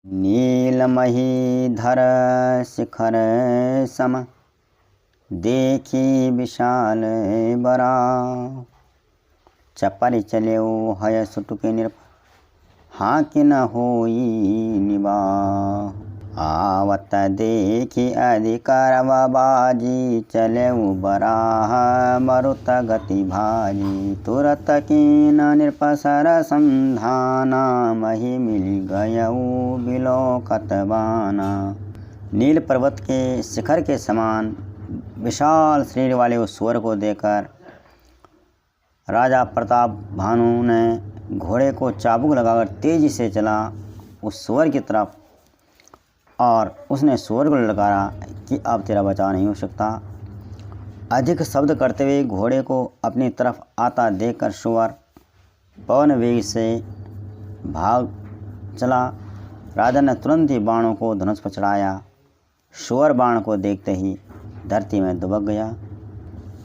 नीलमहीधर शिखर सम देखी विशाल बरा। चपर चल्यो हय सुटुके निरप हाँ कि न होई निबाह। आवत देखी अधिकार बाजी चलेऊ बराह मरुत गति भाजी। तुरत कीन निरपसर संधाना मही मिल गयऊ बिलोकत बाना। नील पर्वत के शिखर के समान विशाल शरीर वाले उस सुअर को देखकर राजा प्रताप भानु ने घोड़े को चाबुक लगाकर तेजी से चला उस सुअर की तरफ और उसने सुअर को ललकारा कि अब तेरा बचाव नहीं हो सकता। अधिक शब्द करते हुए घोड़े को अपनी तरफ आता देखकर सुअर पवन वेग से भाग चला। राजा ने तुरंत ही बाणों को धनुष पर चढ़ाया। सुअर बाण को देखते ही धरती में दुबक गया।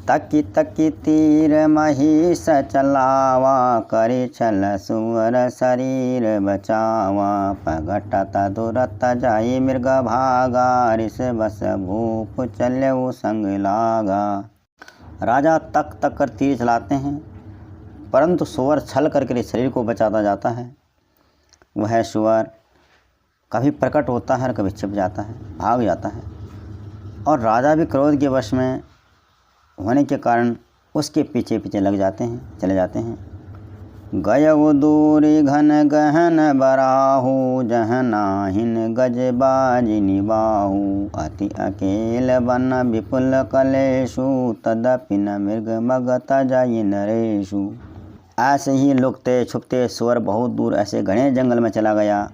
तकी तकी तीर महिष चलावा करे छल सुअर शरीर बचावा। पगटत दुरत जाई मृग भागा ऋष बस भूप चल्यऊ संग लागा। राजा तक तक कर तीर चलाते हैं परंतु सुअर छल करके शरीर को बचाता जाता है। वह सुअर कभी प्रकट होता है और कभी छिप जाता है, भाग जाता है और राजा भी क्रोध के वश में होने के कारण उसके पीछे पीछे लग जाते हैं, चले जाते हैं। गयऊ दूरी घन गहन बराहू जह नाहिन गज बाजी निबाहू। अति अकेल बन विपुल कलेशु तदपि न मृग मगत जाई नरेशु। ऐसे ही लुकते छुपते सुअर बहुत दूर ऐसे घने जंगल में चला गया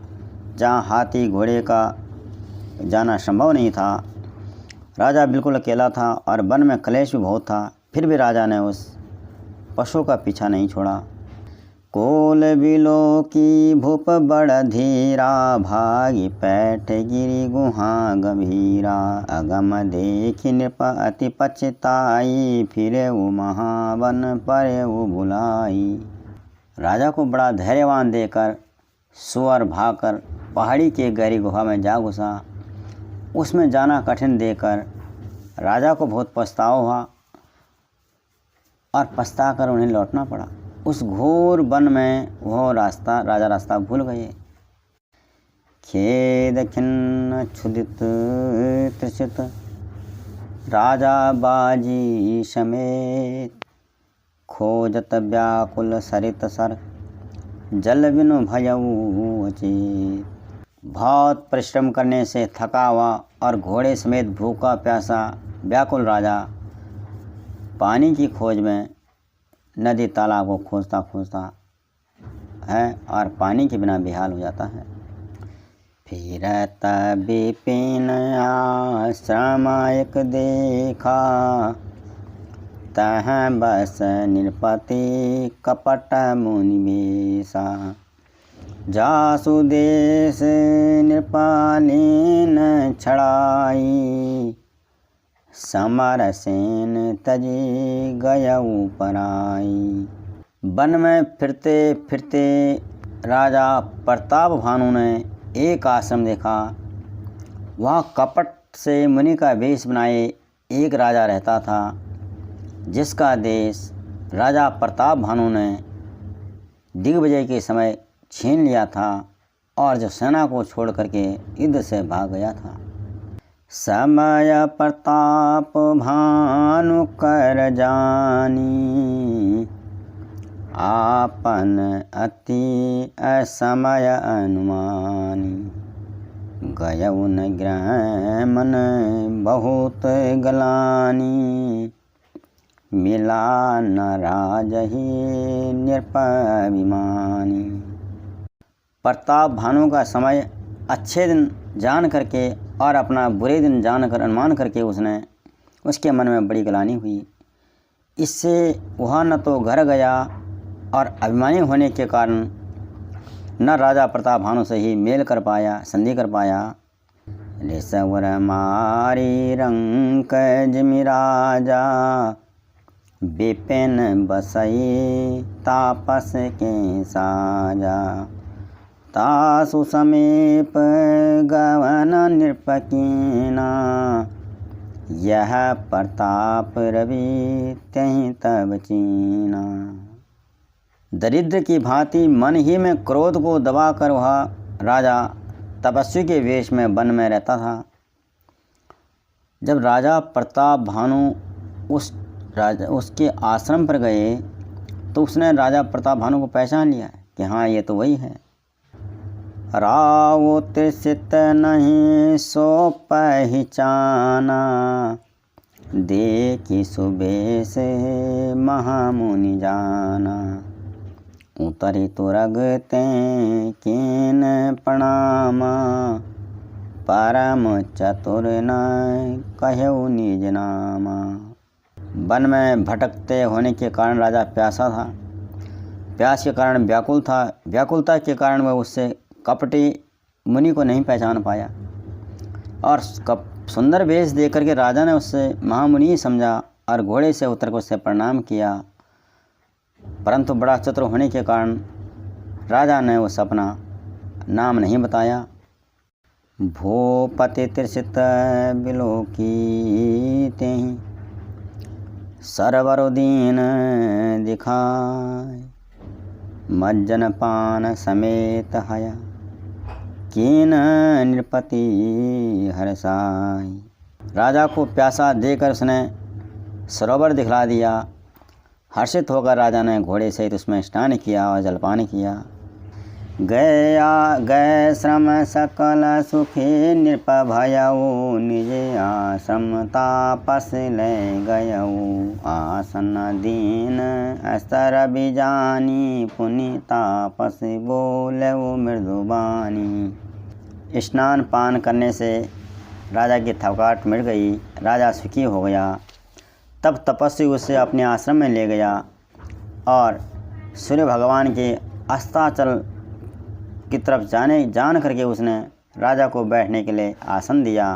जहाँ हाथी घोड़े का जाना संभव नहीं था। राजा बिल्कुल अकेला था और वन में कलेश भी बहुत था, फिर भी राजा ने उस पशु का पीछा नहीं छोड़ा। कोल बिलो की भूप बड़ धीरा भागी पैठ गिरी गुहा गंभीरा। अगम देखी नृप अति पछताई फिरे वो महावन परे वो बुलाई। राजा को बड़ा धैर्यवान देकर सुअर भागकर पहाड़ी के गहरी गुहा में जा घुसा। उसमें जाना कठिन देकर राजा को बहुत पछतावा हुआ और पछता कर उन्हें लौटना पड़ा। उस घोर वन में वह राजा रास्ता भूल गए। खेद खिन्न क्षुदित त्रिषित राजा बाजी समेत। खोजत व्याकुल सरित सर जल बिनु भयऊ अचेत। बहुत परिश्रम करने से थका हुआ और घोड़े समेत भूखा प्यासा व्याकुल राजा पानी की खोज में नदी तालाब को खोजता खोजता है और पानी के बिना बेहाल हो जाता है। फिरत विपिन आश्रम एक देखा तह बस निरपति कपट मुनि बेसा। जासु देश नृपालीन छड़ाई समर सेन तजी गयऊ पराई। वन में फिरते फिरते राजा प्रताप भानु ने एक आश्रम देखा। वहाँ कपट से मुनि का वेश बनाए एक राजा रहता था जिसका देश राजा प्रताप भानु ने दिग्विजय के समय छीन लिया था और जो सेना को छोड़ करके युद्ध से भाग गया था। समय प्रताप भानु कर जानी आपन अति असमय अनुमानी। गयऊ न ग्रह मन बहुत गलानी मिला न राजही निरपाभिमानी। प्रताप भानु का समय अच्छे दिन जान करके और अपना बुरे दिन जानकर अनुमान करके उसके मन में बड़ी गलानी हुई। इससे वह न तो घर गया और अभिमानी होने के कारण न राजा प्रताप भानु से ही मेल कर पाया, संधि कर पाया। ऋषवर मारी रंक जिमि राजा विपिन बसई तापस के साजा। तासु समीप गवन नृपकीना, यह प्रताप रवि त्यहि तब चीना। दरिद्र की भांति मन ही में क्रोध को दबाकर वह राजा तपस्वी के वेश में वन में रहता था। जब राजा प्रताप भानु उसके आश्रम पर गए तो उसने राजा प्रताप भानु को पहचान लिया कि हाँ, ये तो वही है। राव त्रिसित नहीं सो पहचाना, देखी सुबेश महामुनि जाना। उतरी तुरगते कीन प्रणामा, परम चतुर न कहु निज नामा। वन में भटकते होने के कारण राजा प्यासा था, प्यास के कारण व्याकुल था, व्याकुलता के कारण वह उससे कपटी मुनि को नहीं पहचान पाया और सुंदर वेश देख करके राजा ने उससे महामुनि समझा और घोड़े से उतर कर उससे प्रणाम किया। परंतु बड़ा चतुर होने के कारण राजा ने उस अपना नाम नहीं बताया। भूपति त्रिसित बिलोकी तेहि, सरवर दीन दिखाय। मज्जन पान समेत हया, कीन नृपति हर्षाय। राजा को प्यासा देकर उसने सरोवर दिखला दिया। हर्षित होकर राजा ने घोड़े सहित उसमें स्नान किया और जलपान किया। गए श्रम सकल सुखी नृप भयऊ, निज आश्रम तापस ले गयऊ। आसन दीन अस्तर बिजानी, पुनि तापस बोलऊ मृदुबानी। स्नान पान करने से राजा की थकावट मिट गई, राजा सुखी हो गया। तब तपस्वी उसे अपने आश्रम में ले गया और सूर्य भगवान के अस्ताचल की तरफ जान करके उसने राजा को बैठने के लिए आसन दिया।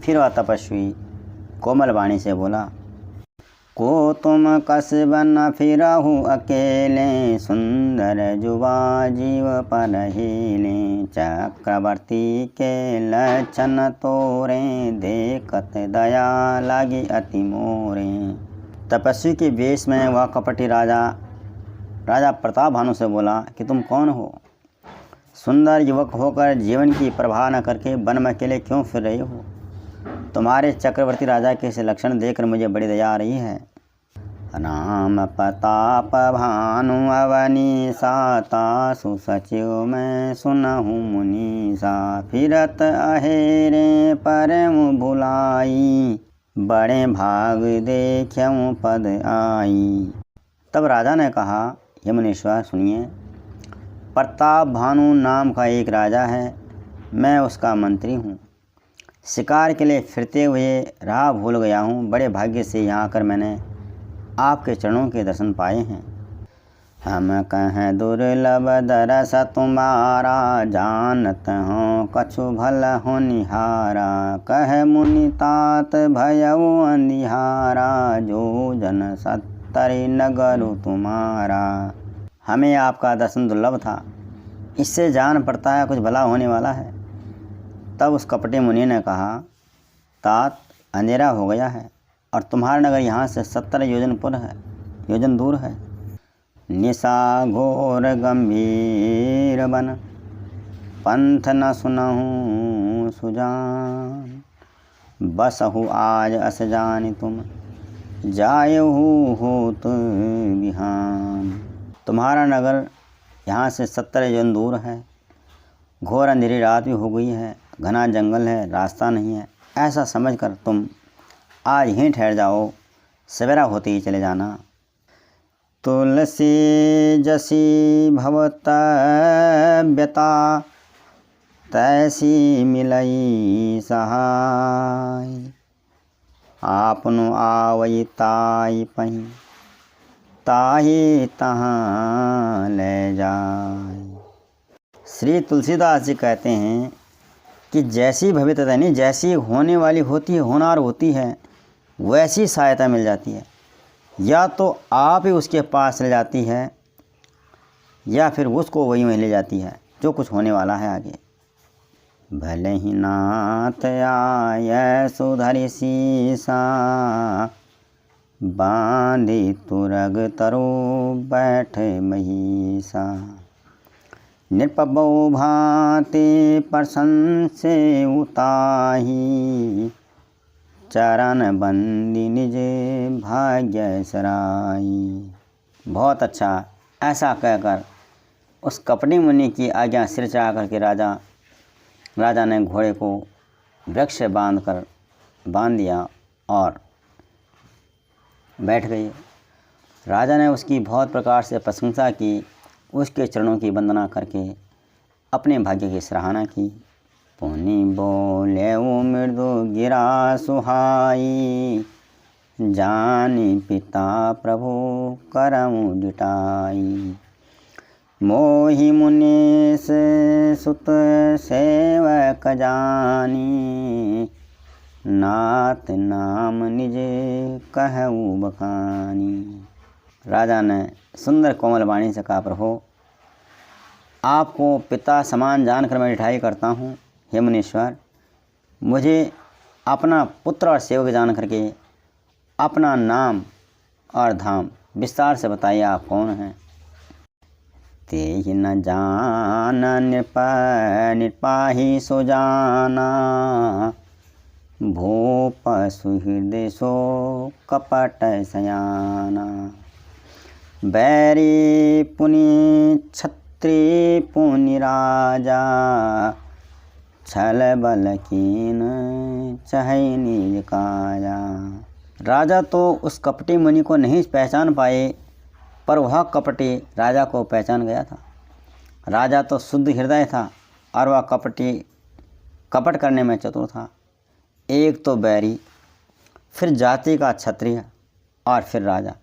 फिर वह तपस्वी कोमल वाणी से बोला, को तुम कसब न फिरहु अकेले, सुंदर जुवा जीव पर हिले। चक्रवर्ती के लक्षण तोरे, देखत दया लागी अति मोरे। तपस्वी के वेश में वह कपटी राजा प्रताप भानु से बोला कि तुम कौन हो? सुंदर युवक होकर जीवन की परवाह न करके वन में अकेले क्यों फिर रहे हो? तुम्हारे चक्रवर्ती राजा के से लक्षण देखकर मुझे बड़ी दया आ रही है। राम प्रताप भानु अवनी साता, सुसचिव मैं सुनहु मुनीसा। फिरत अहेरे परम भुलाई, बड़े भाग देख्यऊ पद आई। तब राजा ने कहा, हे मुनीश्वर सुनिए, प्रताप भानु नाम का एक राजा है, मैं उसका मंत्री हूँ। शिकार के लिए फिरते हुए राह भूल गया हूँ। बड़े भाग्य से यहाँ आकर मैंने आपके चरणों के दर्शन पाए हैं। हम कहें दुर्लभ दरस तुम्हारा, जानत हो कछु भल हो निहारा। कह मुनि तात भयउ अंधिहारा, जो जन सत्तरि नगरु तुम्हारा। हमें आपका दर्शन दुर्लभ था, इससे जान पड़ता है कुछ भला होने वाला है। तब उस कपटी मुनि ने कहा, तात अंधेरा हो गया है और तुम्हारा नगर यहाँ से 70 योजन दूर है। निशा घोर गंभीर बन, पंथ न सुनहु सुजान। बसहु आज अस जानि तुम, जायहु होत बिहान। तुम्हारा नगर यहाँ से 70 योजन दूर है। घोर अंधेरी रात भी हो गई है, घना जंगल है, रास्ता नहीं है। ऐसा समझकर तुम आज ही ठहर जाओ, सवेरा होते ही चले जाना। तुलसी जसी भवतव्यता, तैसी मिलई सहाय। आपनु आवई ताई पही, ताही तहाँ ले जाए। श्री तुलसीदास जी कहते हैं कि जैसी भविष्यता यानी जैसी होने वाली होती है, होनार होती है, वैसी सहायता मिल जाती है। या तो आप ही उसके पास ले जाती है या फिर उसको वहीं ले जाती है, जो कुछ होने वाला है आगे। भले ही नाथ आय सुधरि सीसा, बांधी तुरग तरु बैठ महिषा। नृपबहु भांति प्रसन्न से उताही, चरण बंदी निज भाग्य सराई। बहुत अच्छा, ऐसा कहकर उस कपटी मुनि की आज्ञा सिर चढ़ा करके राजा ने घोड़े को वृक्ष से बांध दिया और बैठ गए। राजा ने उसकी बहुत प्रकार से प्रशंसा की, उसके चरणों की वंदना करके अपने भाग्य की सराहना की। पुनि बोले वो मृदु गिरा सुहाई, जानी पिता प्रभु करऊँ जुटाई। मोहि मुनीस सुत सेवक जानी, नाथ नाम निज कहूँ बखानी। राजा ने सुंदर कोमल वाणी से कहा, प्रभु आपको पिता समान जानकर मैं ढिठाई करता हूँ। हे मुनीश्वर, मुझे अपना पुत्र और सेवक जान करके अपना नाम और धाम विस्तार से बताइए, आप कौन हैं। ते न जान निर्पाही सो जाना, भूप सुहृदय सो कपट सयाना। बैरी पुनि छत्री पुनि राजा, छल बल कीन चहै निज काया। राजा तो उस कपटी मुनि को नहीं पहचान पाए, पर वह कपटी राजा को पहचान गया था। राजा तो शुद्ध हृदय था और वह कपट करने में चतुर था। एक तो बैरी, फिर जाति का क्षत्रिय और फिर राजा।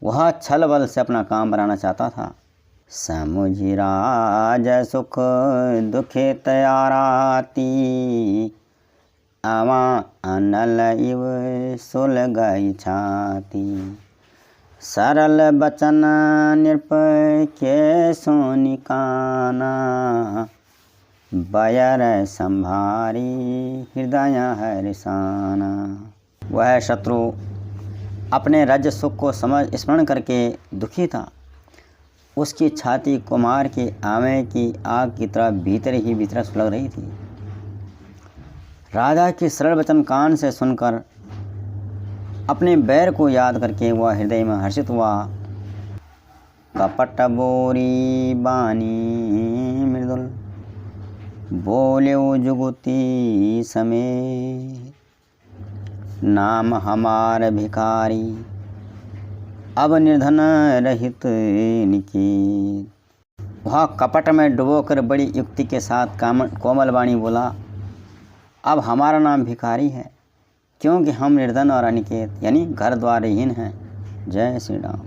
वह छल बल से अपना काम बनाना चाहता था। समुझि राज सुख दुखित आराती, आवा अनल इव सुलगई छाती। सरल बचन नृप के सोनिकाना, बयर संभारी हृदय हरिसाना। वह शत्रु अपने राज्य सुख को स्मरण करके दुखी था। उसकी छाती कुमार के आवे की आग की तरह भीतर ही भीतर सुलग रही थी। राजा के सरल वचन कान से सुनकर अपने बैर को याद करके वह हृदय में हर्षित हुआ। कपट बोरी बानी मृदुल, बोले जुगुती समेत, नाम हमार भिखारी अब निर्धन रहित निकेत। वह कपट में डुबोकर बड़ी युक्ति के साथ कोमल वाणी बोला, अब हमारा नाम भिखारी है, क्योंकि हम निर्धन और अनिकेत यानी घर द्वारहीन हैं। जय श्री राम।